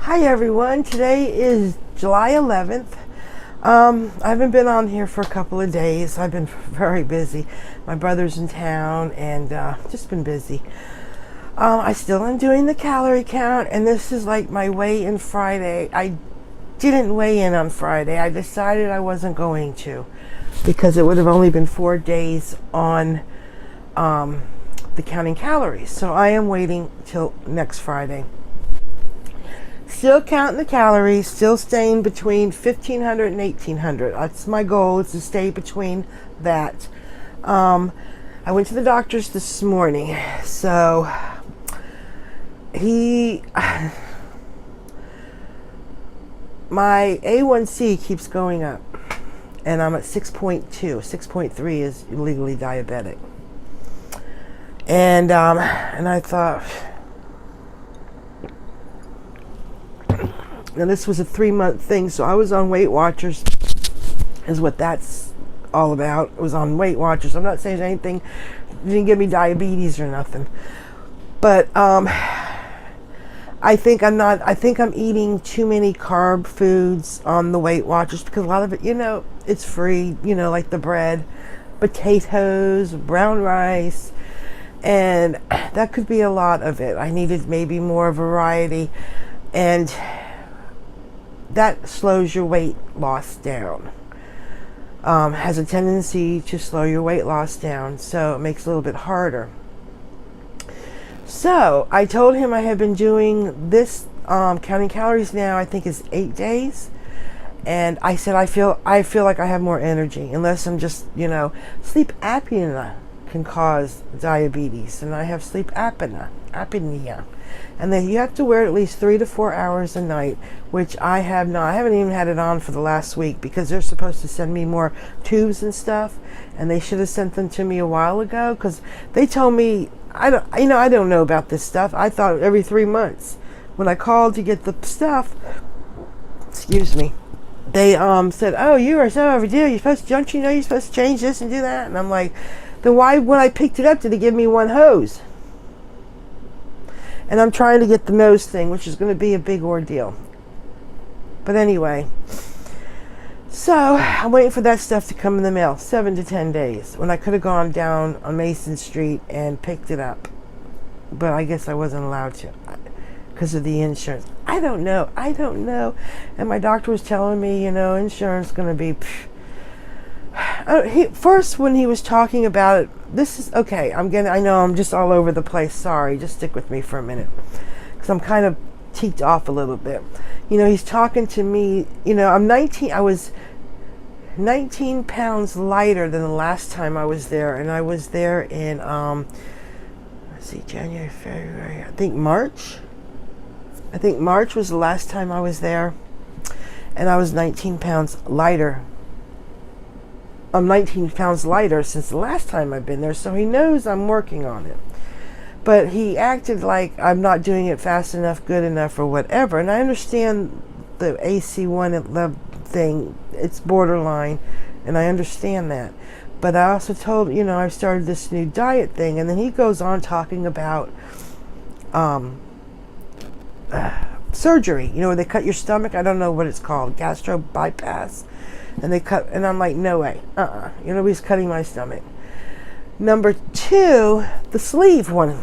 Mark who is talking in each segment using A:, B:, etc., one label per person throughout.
A: Hi everyone, today is July 11th. I haven't been on here for a couple of days. I've been very busy. My brother's in town and just been busy. I still am doing the calorie count, and this is like my weigh-in Friday. I didn't weigh in on Friday. I decided I wasn't going to because it would have only been 4 days on the counting calories. So I am waiting till next Friday. Still counting the calories, still staying between 1,500 and 1,800. That's my goal, is to stay between that. I went to the doctor's this morning, so my A1C keeps going up, and I'm at 6.2. 6.3 is legally diabetic. And I thought, now this was a 3-month thing, so I was on Weight Watchers, is what that's all about. It was on Weight Watchers. I'm not saying anything, didn't give me diabetes or nothing. But I think I'm eating too many carb foods on the Weight Watchers, because a lot of it, it's free, like the bread, potatoes, brown rice, and that could be a lot of it. I needed maybe more variety, and that slows your weight loss down. Has a tendency to slow your weight loss down, so it makes it a little bit harder. So I told him I had been doing this counting calories now, I think is 8 days, and I said I feel like I have more energy, unless I'm just sleep apnea can cause diabetes, and I have sleep apnea. And then you have to wear it at least 3 to 4 hours a night, which I have not. I haven't even had it on for the last week, because they're supposed to send me more tubes and stuff, and they should have sent them to me a while ago, because they told me, I don't know about this stuff. I thought every 3 months. When I called to get the stuff, excuse me, they said, "Oh, you are so overdue. You're supposed to, don't you know you're supposed to change this and do that?" And I'm like, then why, when I picked it up, did they give me one hose? And I'm trying to get the nose thing, which is going to be a big ordeal. But anyway, so I'm waiting for that stuff to come in the mail. 7 to 10 days, when I could have gone down on Mason Street and picked it up. But I guess I wasn't allowed to because of the insurance. I don't know. And my doctor was telling me, insurance is going to be... First, when he was talking about it, this is okay. I know I'm just all over the place. Sorry, just stick with me for a minute, because I'm kind of teaked off a little bit. He's talking to me. I'm 19. I was 19 pounds lighter than the last time I was there, and I was there in let's see, January, February. I think March was the last time I was there, and I was 19 pounds lighter. I'm 19 pounds lighter since the last time I've been there, so he knows I'm working on it. But he acted like I'm not doing it fast enough, good enough, or whatever. And I understand the AC1 thing, it's borderline, and I understand that. But I also told, I've started this new diet thing, and then he goes on talking about surgery, where they cut your stomach. I don't know what it's called, gastro bypass. And they cut, and I'm like, no way, he's cutting my stomach. Number 2, the sleeve one,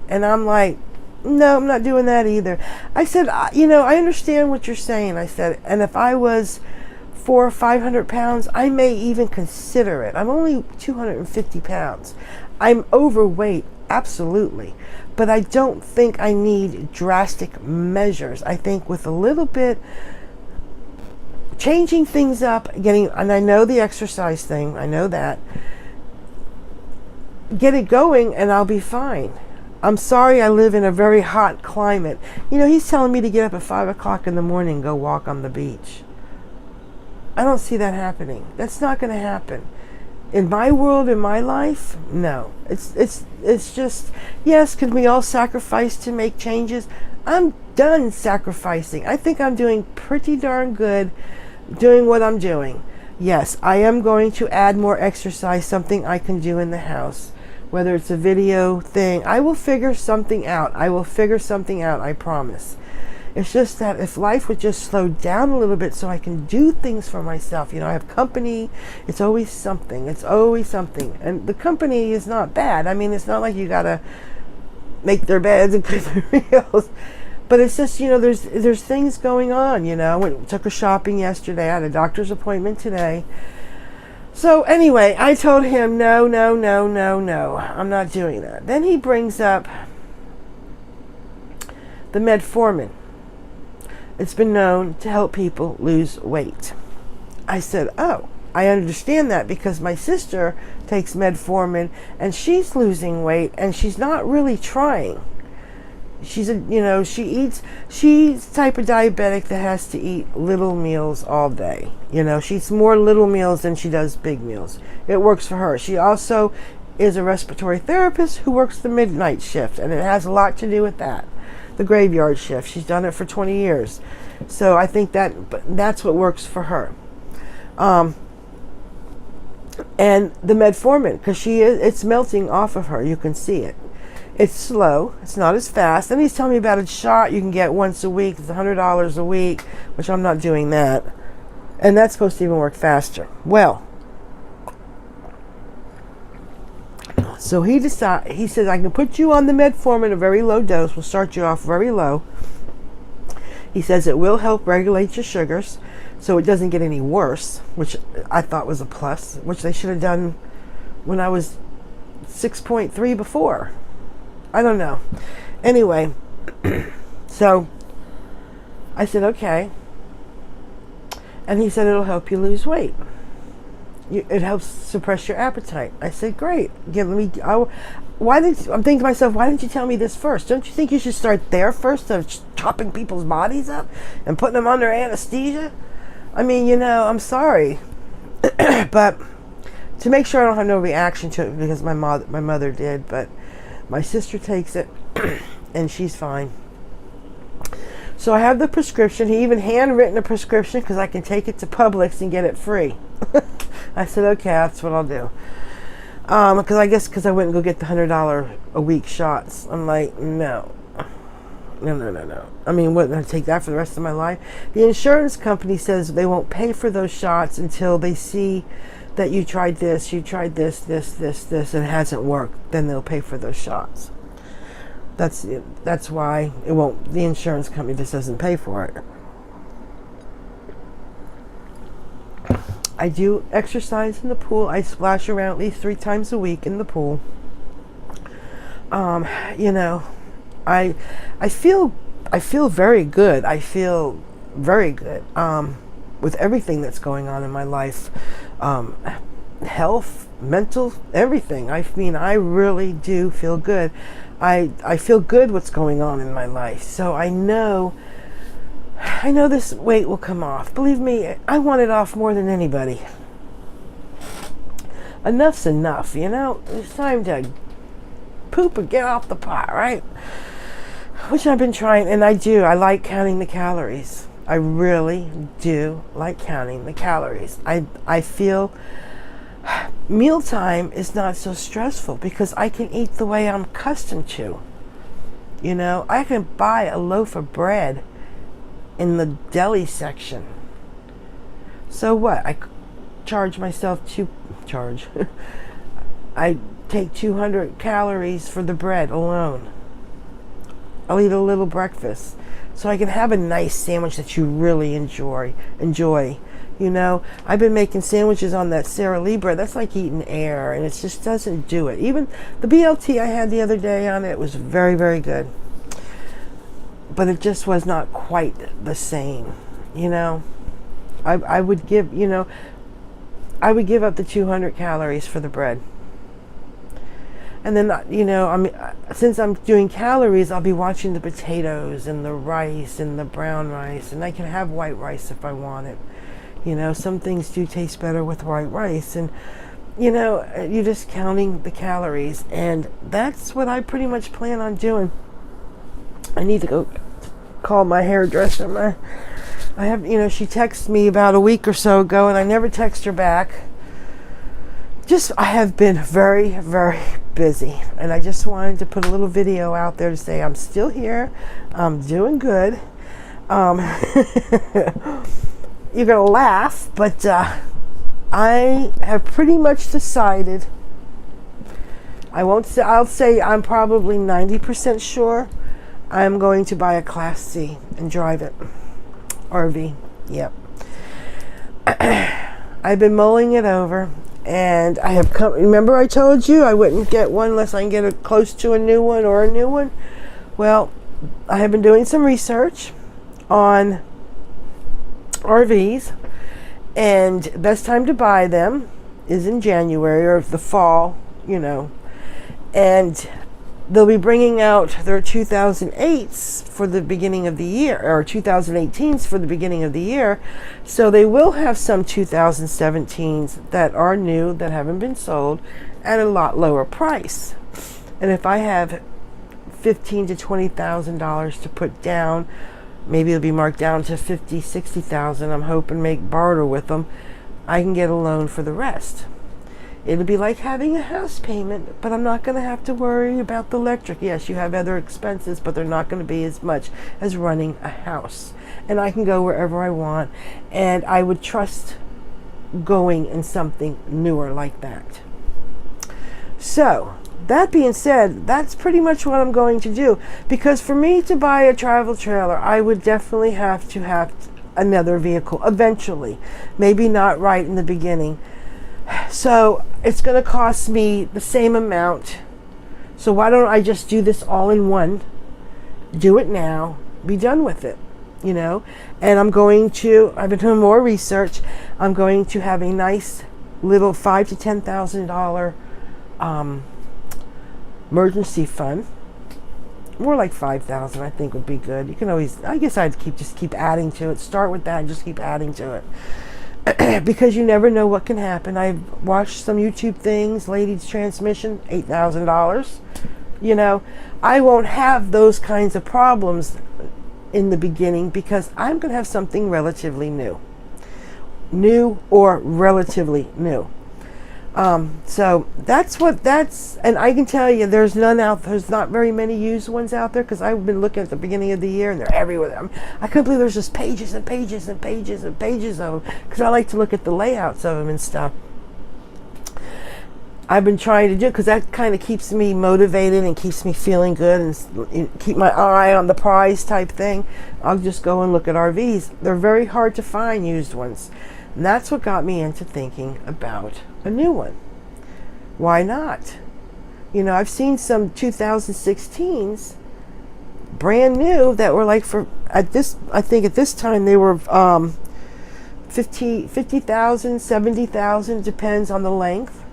A: and I'm like, no, I'm not doing that either. I said, I understand what you're saying. I said, and if I was 400 or 500 pounds, I may even consider it. I'm only 250 pounds. I'm overweight, absolutely, but I don't think I need drastic measures. I think with a little bit, changing things up, and I know the exercise thing, I know that. Get it going and I'll be fine. I'm sorry I live in a very hot climate. He's telling me to get up at 5 o'clock in the morning and go walk on the beach. I don't see that happening. That's not going to happen. In my world, in my life, no. It's just, yes, can we all sacrifice to make changes? I'm done sacrificing. I think I'm doing pretty darn good doing what I'm doing. Yes, I am going to add more exercise, something I can do in the house. Whether it's a video thing, I will figure something out. I promise. It's just that if life would just slow down a little bit so I can do things for myself. You know, I have company. It's always something. It's always something. And the company is not bad. I mean, it's not like you got to make their beds and pay their meals. But it's just, you know, there's things going on, you know. Took her shopping yesterday. I had a doctor's appointment today. So anyway, I told him, no, I'm not doing that. Then he brings up the metformin. It's been known to help people lose weight. I said, oh, I understand that because my sister takes metformin and she's losing weight and she's not really trying. She's she's the type of diabetic that has to eat little meals all day. You know, she eats more little meals than she does big meals. It works for her. She also is a respiratory therapist who works the midnight shift, and it has a lot to do with that. The graveyard shift. She's done it for 20 years. So I think that's what works for her. And the metformin, because it's melting off of her. You can see it. It's slow. It's not as fast. Then he's telling me about a shot you can get once a week. It's $100 a week, which I'm not doing that. And that's supposed to even work faster. Well, so he says, I can put you on the metformin, a very low dose. We'll start you off very low. He says it will help regulate your sugars so it doesn't get any worse, which I thought was a plus, which they should have done when I was 6.3 before. I don't know. Anyway, so I said, okay. And he said, it'll help you lose weight. It helps suppress your appetite. I said, great. I'm thinking to myself, why didn't you tell me this first? Don't you think you should start there first, of chopping people's bodies up and putting them under anesthesia? I mean, you know, I'm sorry. But to make sure I don't have no reaction to it, because my mother did, but my sister takes it, and she's fine. So I have the prescription. He even handwritten a prescription because I can take it to Publix and get it free. I said, okay, that's what I'll do. Because I wouldn't go get the $100 a week shots. I'm like, no. I mean, what, I take that for the rest of my life? The insurance company says they won't pay for those shots until they see that you tried this, and it hasn't worked. Then they'll pay for those shots. That's why it won't. The insurance company just doesn't pay for it. I do exercise in the pool. I splash around at least 3 times a week in the pool. You know, I feel very good. I feel very good with everything that's going on in my life. Health, mental, everything. I mean, I really do feel good. I feel good what's going on in my life. So I know this weight will come off. Believe me, I want it off more than anybody. Enough's enough, you know? It's time to poop and get off the pot, right? Which I've been trying, and I do. I like counting the calories. I really do like counting the calories. I feel mealtime is not so stressful because I can eat the way I'm accustomed to. You know, I can buy a loaf of bread in the deli section. So what? I charge myself I take 200 calories for the bread alone. I'll eat a little breakfast so I can have a nice sandwich that you really enjoy. You know, I've been making sandwiches on that Sara Lee bread. That's like eating air, and it just doesn't do it. Even the BLT I had the other day on it was very, very good. But it just was not quite the same, you know. I would give up the 200 calories for the bread. And then, you know, since I'm doing calories, I'll be watching the potatoes and the rice and the brown rice. And I can have white rice if I want it. You know, some things do taste better with white rice. And, you know, you're just counting the calories. And that's what I pretty much plan on doing. I need to go call my hairdresser. I have, you know, she texted me about a week or so ago, and I never text her back. I have been very, very busy, and I just wanted to put a little video out there to say I'm still here, I'm doing good. Um, you're going to laugh, but I have pretty much decided. I'll say I'm probably 90% sure I'm going to buy a Class C and drive it. RV. Yep. I've been mulling it over, and I have come. Remember, I told you I wouldn't get one unless I can get it close to a new one or a new one. Well, I have been doing some research on RVs, and the best time to buy them is in January or the fall, and they'll be bringing out their 2008s for the beginning of the year, or 2018s for the beginning of the year. So they will have some 2017s that are new, that haven't been sold, at a lot lower price. And if I have $15,000 to $20,000 to put down, maybe it'll be marked down to $50,000, $60,000. I'm hoping make barter with them. I can get a loan for the rest. It'll be like having a house payment, but I'm not going to have to worry about the electric. Yes, you have other expenses, but they're not going to be as much as running a house. And I can go wherever I want, and I would trust going in something newer like that. So, that being said, that's pretty much what I'm going to do. Because for me to buy a travel trailer, I would definitely have to have another vehicle eventually. Maybe not right in the beginning. So it's going to cost me the same amount. So why don't I just do this all in one? Do it now. Be done with it. And I've been doing more research. I'm going to have a nice little $5,000 to $10,000 emergency fund. More like $5,000, I think, would be good. You can always, I guess I'd keep adding to it. Start with that and just keep adding to it. Because you never know what can happen. I've watched some YouTube things, Lady's Transmission, $8,000. I won't have those kinds of problems in the beginning because I'm going to have something relatively new. New or relatively new. So and I can tell you there's not very many used ones out there, because I've been looking at the beginning of the year and they're everywhere. I couldn't believe there's just pages and pages and pages and pages of them, because I like to look at the layouts of them and stuff. I've been trying to do it because that kind of keeps me motivated and keeps me feeling good and keep my eye on the prize type thing. I'll just go and look at RVs. They're very hard to find used ones. And that's what got me into thinking about a new one. Why not? I've seen some 2016s brand new that were like I think at this time they were 50,000, 70,000, depends on the length,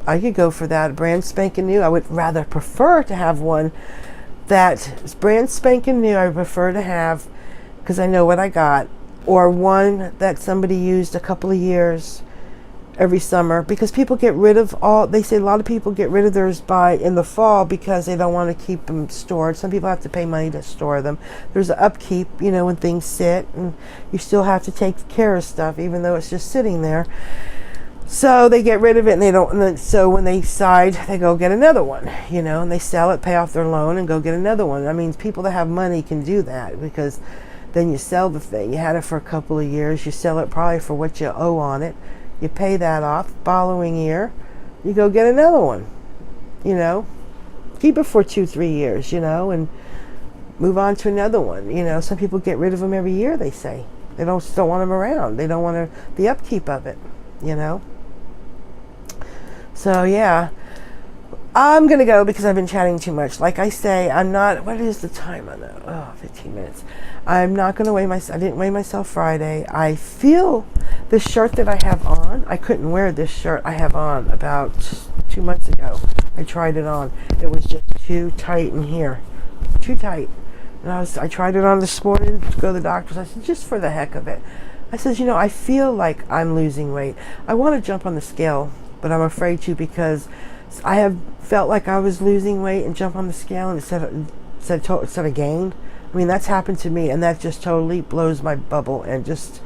A: I could go for that, brand spanking new. I would rather prefer to have one that is brand spanking new. I prefer to have, because I know what I got, or one that somebody used a couple of years every summer, because people get rid of they say a lot of people get rid of theirs in the fall because they don't want to keep them stored. Some people have to pay money to store them. There's an upkeep, when things sit, and you still have to take care of stuff even though it's just sitting there. So they get rid of it, and they don't. And so when they decide, they go get another one, and they sell it, pay off their loan, and go get another one. I mean, people that have money can do that, because then you sell the thing. You had it for a couple of years. You sell it probably for what you owe on it. You pay that off. Following year, you go get another one. Keep it for 2-3 years. And move on to another one. Some people get rid of them every year. They say they don't want them around. They don't want the upkeep of it. So yeah, I'm going to go because I've been chatting too much. Like I say, I'm not, what is the time on that? 15 minutes. I'm not going to weigh myself. I didn't weigh myself Friday. I feel the shirt that I have on, I couldn't wear this shirt I have on about 2 months ago. I tried it on. It was just too tight in here. Too tight. And I tried it on this morning to go to the doctor's. I said, just for the heck of it. I said, I feel like I'm losing weight. I want to jump on the scale, but I'm afraid to, because I have felt like I was losing weight and jump on the scale and it said I gained. I mean, that's happened to me, and that just totally blows my bubble and just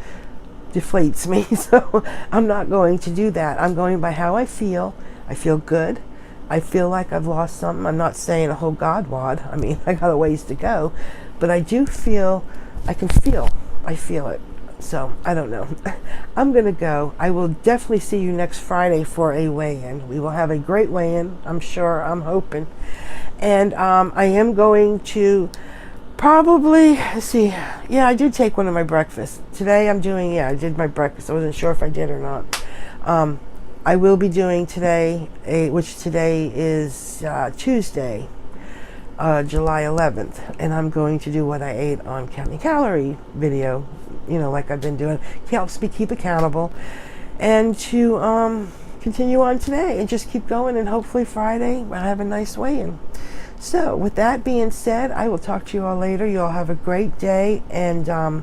A: deflates me. So I'm not going to do that. I'm going by how I feel. I feel good. I feel like I've lost something. I'm not saying a whole God wad. I mean, I got a ways to go. but I do feel, I feel it. So I don't know. I'm going to go. I will definitely see you next Friday for a weigh-in. We will have a great weigh-in, I'm sure, I'm hoping. And I am going to probably, let's see, yeah, I did take one of my breakfasts. Today I did my breakfast. I wasn't sure if I did or not. I will be doing today, which today is Tuesday, July 11th, and I'm going to do what I ate on Counting Calorie video, like I've been doing. It helps me keep accountable, and to continue on today and just keep going, and hopefully Friday I'll have a nice weigh-in. So with that being said, I will talk to you all later. You all have a great day, and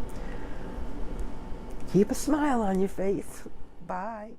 A: keep a smile on your face. Bye.